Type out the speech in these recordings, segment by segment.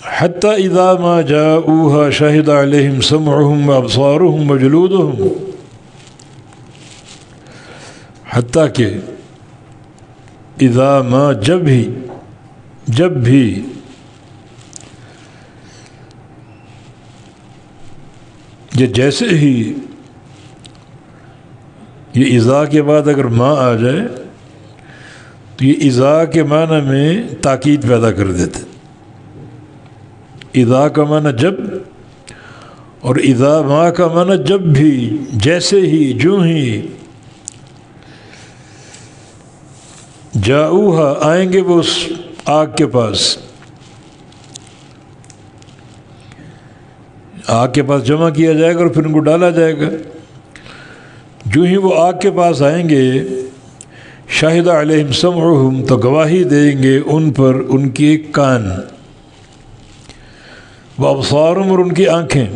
حتی اذا ما جاؤوها شہد علیہم سمعہم وابصارہم وجلودہم، حتیٰ کہ اذا ما جب بھی یہ جیسے ہی، یہ اذا کے بعد اگر ما آ جائے تو یہ اذا کے معنی میں تاکید پیدا کر دیتے. اذا کا معنی جب، اور اذا ما کا معنی جب بھی، جیسے ہی، جو ہی. جاؤوہا آئیں گے وہ اس آگ کے پاس، آگ کے پاس جمع کیا جائے گا اور پھر ان کو ڈالا جائے گا. جو ہی وہ آگ کے پاس آئیں گے، شاہد علیہم سمعہم، تو گواہی دیں گے ان پر ان کے کان، وابصارہم، اور ان کی آنکھیں،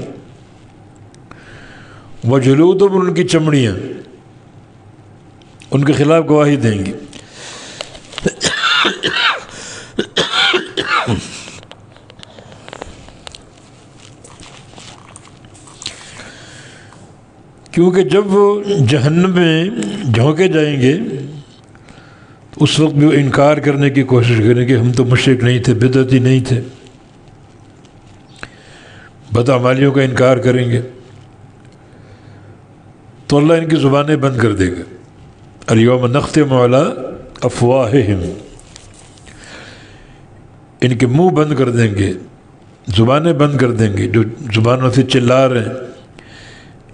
وجلودہم، اور ان کی چمڑیاں ان کے خلاف گواہی دیں گی. کیونکہ جب وہ جہنم میں جھونکے جائیں گے تو اس وقت بھی وہ انکار کرنے کی کوشش کریں کہ ہم تو مشرک نہیں تھے، بدعتی نہیں تھے، بدعمالیوں کا انکار کریں گے. تو اللہ ان کی زبانیں بند کر دے گا. الیوم نختم علی افواہہم، ان کے منہ بند کر دیں گے، زبانیں بند کر دیں گے، جو زبانوں سے چلا رہے ہیں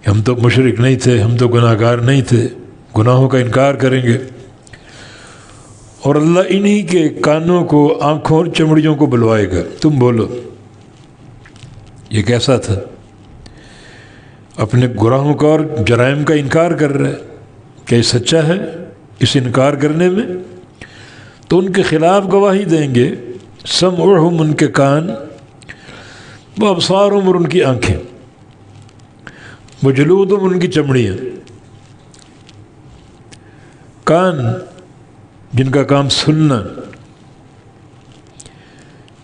ہم تو مشرک نہیں تھے، ہم تو گناہ گار نہیں تھے، گناہوں کا انکار کریں گے. اور اللہ انہی کے کانوں کو، آنکھوں اور چمڑیوں کو بلوائے گا، تم بولو یہ کیسا تھا، اپنے گناہوں کا اور جرائم کا انکار کر رہا ہے، کیا یہ سچا ہے اس انکار کرنے میں؟ تو ان کے خلاف گواہی دیں گے سمعہم، ان کے کان، وابصارہم، اور ان کی آنکھیں، وجلودہم، ان کی چمڑیاں. کان جن کا کام سننا،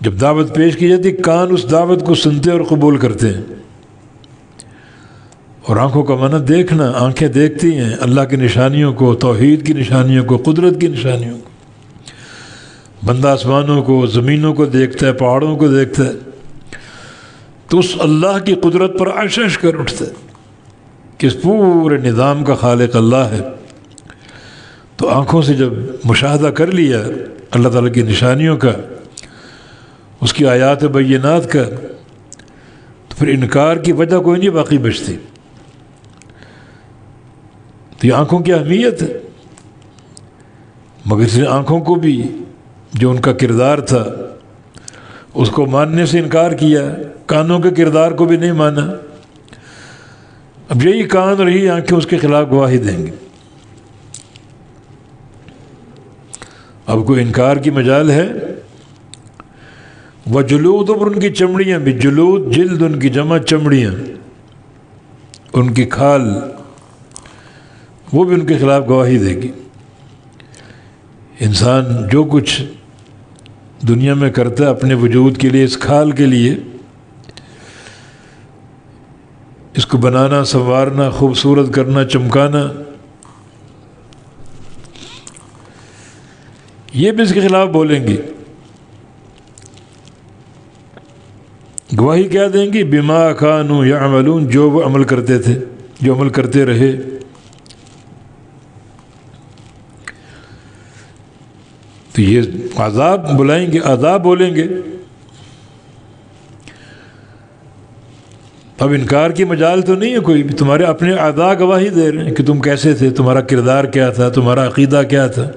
جب دعوت پیش کی جاتی کان اس دعوت کو سنتے اور قبول کرتے ہیں. اور آنکھوں کا معنی دیکھنا، آنکھیں دیکھتی ہیں اللہ کی نشانیوں کو، توحید کی نشانیوں کو، قدرت کی نشانیوں کو. بندہ آسمانوں کو، زمینوں کو دیکھتا ہے، پہاڑوں کو دیکھتا ہے تو اس اللہ کی قدرت پر عشش کر اٹھتا ہے کہ اس پورے نظام کا خالق اللہ ہے. تو آنکھوں سے جب مشاہدہ کر لیا اللہ تعالیٰ کی نشانیوں کا، اس کی آیات بینات کا، تو پھر انکار کی وجہ کوئی نہیں باقی بچتی. تو یہ آنکھوں کی اہمیت ہے. مگر اس نے آنکھوں کو بھی جو ان کا کردار تھا اس کو ماننے سے انکار کیا، کانوں کے کردار کو بھی نہیں مانا. اب یہی کان اور یہی آنکھیں اس کے خلاف گواہی دیں گے. اب کوئی انکار کی مجال ہے؟ وجلود، اور ان کی چمڑیاں بھی، جلود جلد ان کی جمع، چمڑیاں ان کی کھال، وہ بھی ان کے خلاف گواہی دے گی. انسان جو کچھ دنیا میں کرتا ہے اپنے وجود کے لیے، اس کھال کے لیے، اس کو بنانا، سنوارنا، خوبصورت کرنا، چمکانا، یہ بھی اس کے خلاف بولیں گی. گواہی کیا دیں گی؟ بما کانوا یعملون، جو وہ عمل کرتے تھے، جو عمل کرتے رہے. تو یہ عذاب بلائیں گے، عذاب بولیں گے. اب انکار کی مجال تو نہیں ہے کوئی، تمہارے اپنے اعضاء گواہی دے رہے ہیں کہ تم کیسے تھے، تمہارا کردار کیا تھا، تمہارا عقیدہ کیا تھا.